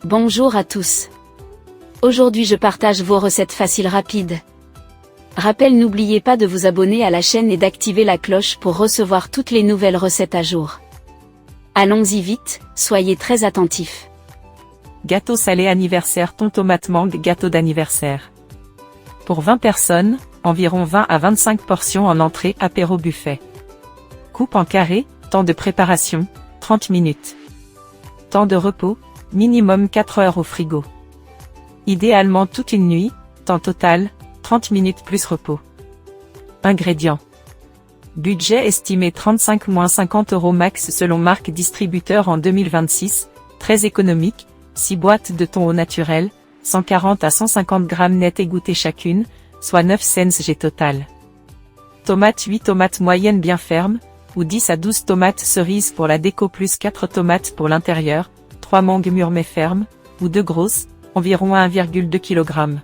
Bonjour à tous. Aujourd'hui je partage vos recettes faciles rapides. Rappel, n'oubliez pas de vous abonner à la chaîne et d'activer la cloche pour recevoir toutes les nouvelles recettes à jour. Allons-y vite, soyez très attentifs. Gâteau salé anniversaire thon tomate mangue gâteau d'anniversaire. Pour 20 personnes, environ 20 à 25 portions en entrée apéro buffet. Coupe en carré, temps de préparation, 30 minutes. Temps de repos, minimum 4 heures au frigo. Idéalement toute une nuit, temps total, 30 minutes plus repos. Ingrédients. Budget estimé 35-50 € max selon marque distributeur en 2026, très économique, 6 boîtes de thon au naturel, 140 à 150 g net égouttés chacune, soit 9 cents G total. Tomates 8 tomates moyennes bien fermes, ou 10 à 12 tomates cerises pour la déco plus 4 tomates pour l'intérieur, 3 mangues mûres mais fermes, ou 2 grosses, environ 1,2 kg.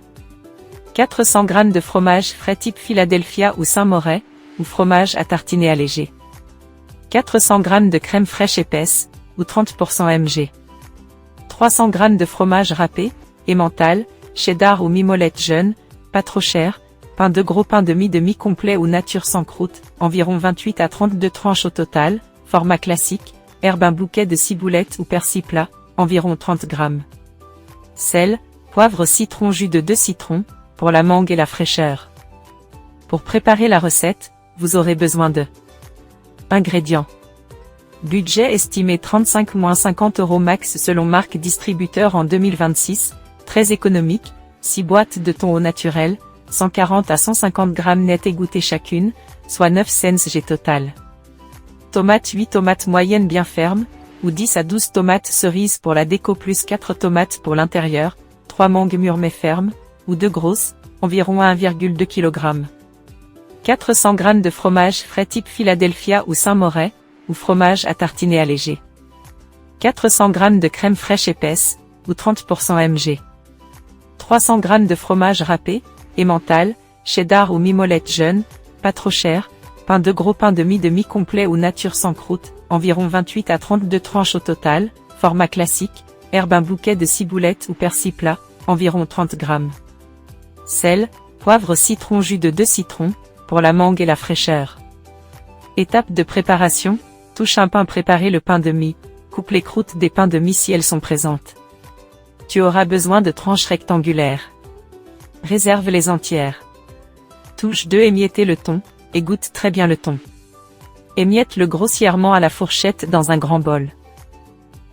400 g de fromage frais type Philadelphia ou Saint-Moret, ou fromage à tartiner allégé. 400 g de crème fraîche épaisse, ou 30% mg. 300 g de fromage râpé, emmental, cheddar ou mimolette jeune, pas trop cher, pain de gros pain demi complet ou nature sans croûte, environ 28 à 32 tranches au total, format classique, herbe un bouquet de ciboulettes ou persil plat, environ 30 g. Sel, poivre citron jus de 2 citrons, pour la mangue et la fraîcheur. Pour préparer la recette, vous aurez besoin de ingrédients. Budget estimé 35-50 € max selon marque distributeur en 2026, très économique, 6 boîtes de thon au naturel, 140 à 150 g net égouttés chacune, soit 9 cents G total. Tomates 8 tomates moyennes bien fermes, ou 10 à 12 tomates cerises pour la déco plus 4 tomates pour l'intérieur, 3 mangues mûres mais fermes, ou 2 grosses, environ 1,2 kg. 400 g de fromage frais type Philadelphia ou Saint-Moret, ou fromage à tartiner allégé. 400 g de crème fraîche épaisse, ou 30% mg. 300 g de fromage râpé, emmental, cheddar ou mimolette jeune, pas trop cher, pain de gros pain demi complet ou nature sans croûte, environ 28 à 32 tranches au total, format classique, herbe un bouquet de ciboulettes ou persil plat, environ 30 g. Sel, poivre citron jus de 2 citrons, pour la mangue et la fraîcheur. Étape de préparation, touche un pain. Préparer le pain de mie, coupe les croûtes des pains de mie si elles sont présentes. Tu auras besoin de tranches rectangulaires. Réserve les entières. Touche 2 émietter le thon, égoutte très bien le thon. Émiette-le grossièrement à la fourchette dans un grand bol.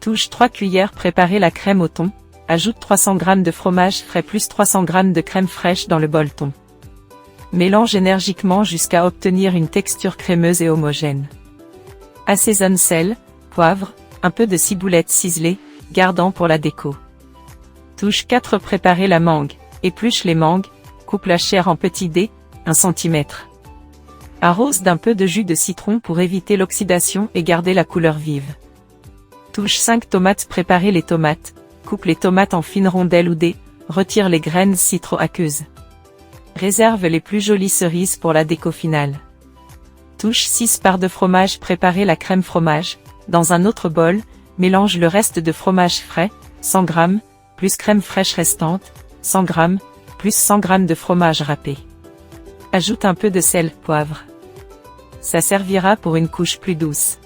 Touche 3 cuillères. Préparer la crème au thon, ajoute 300 g de fromage frais plus 300 g de crème fraîche dans le bol thon. Mélange énergiquement jusqu'à obtenir une texture crémeuse et homogène. Assaisonne sel, poivre, un peu de ciboulette ciselée, gardant pour la déco. Touche 4. Préparer la mangue, épluche les mangues, coupe la chair en petits dés, 1 cm. Arrose d'un peu de jus de citron pour éviter l'oxydation et garder la couleur vive. Touche 5 tomates. Préparer les tomates, coupe les tomates en fines rondelles ou dés, retire les graines citro-aqueuses. Réserve les plus jolies cerises pour la déco finale. Touche 6 parts de fromage. Préparer la crème fromage, dans un autre bol, mélange le reste de fromage frais, 100 g, plus crème fraîche restante, 100 g, plus 100 g de fromage râpé. Ajoute un peu de sel, poivre. Ça servira pour une couche plus douce.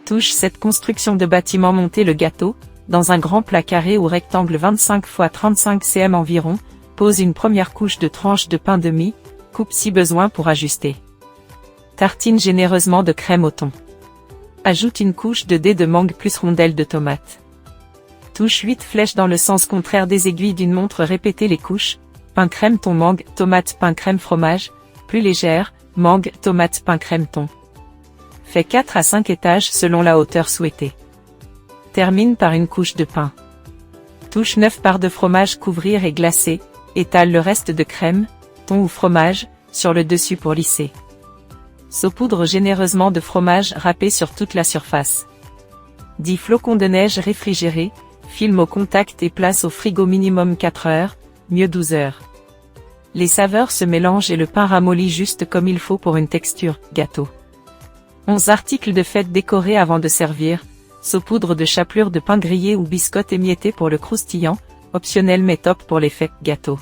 Touche cette construction de bâtiment. Monter le gâteau, dans un grand plat carré ou rectangle 25 x 35 cm environ, pose une première couche de tranches de pain de mie, coupe si besoin pour ajuster. Tartine généreusement de crème au thon. Ajoute une couche de dés de mangue plus rondelles de tomates. Touche 8 flèches dans le sens contraire des aiguilles d'une montre. Répétez les couches, pain crème thon mangue, tomate pain crème fromage, plus légère, mangue, tomate pain crème thon. Fait 4 à 5 étages selon la hauteur souhaitée. Termine par une couche de pain. Touche 9 parts de fromage. Couvrir et glacer, étale le reste de crème, thon ou fromage, sur le dessus pour lisser. Saupoudre généreusement de fromage râpé sur toute la surface. 10 flocons de neige réfrigérés, filme au contact et place au frigo minimum 4 heures, mieux 12 heures. Les saveurs se mélangent et le pain ramollit juste comme il faut pour une texture gâteau. 11 articles de fête décorés avant de servir, Saupoudre de chapelure de pain grillé ou biscotte émiettée pour le croustillant, optionnel mais top pour l'effet gâteau.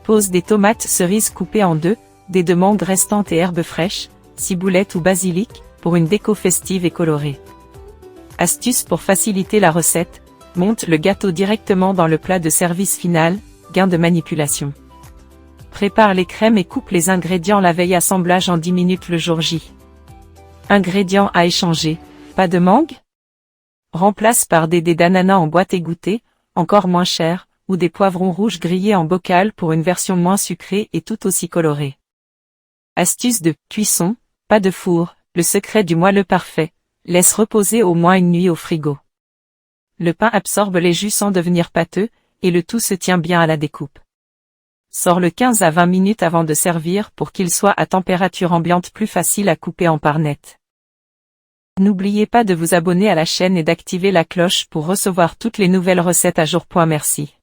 Pose des tomates cerises coupées en deux, des de mangue restantes et herbes fraîches, ciboulette ou basilic, pour une déco festive et colorée. Astuce pour faciliter la recette, monte le gâteau directement dans le plat de service final, gain de manipulation. Prépare les crèmes et coupe les ingrédients la veille, assemblage en 10 minutes le jour J. Ingrédients à échanger, pas de mangue? Remplace par des dés d'ananas en boîte égouttée, encore moins cher, ou des poivrons rouges grillés en bocal pour une version moins sucrée et tout aussi colorée. Astuce de cuisson, pas de four, le secret du moelleux parfait, laisse reposer au moins une nuit au frigo. Le pain absorbe les jus sans devenir pâteux, et le tout se tient bien à la découpe. Sors-le 15 à 20 minutes avant de servir pour qu'il soit à température ambiante, plus facile à couper en parts nettes. N'oubliez pas de vous abonner à la chaîne et d'activer la cloche pour recevoir toutes les nouvelles recettes à jour. Merci.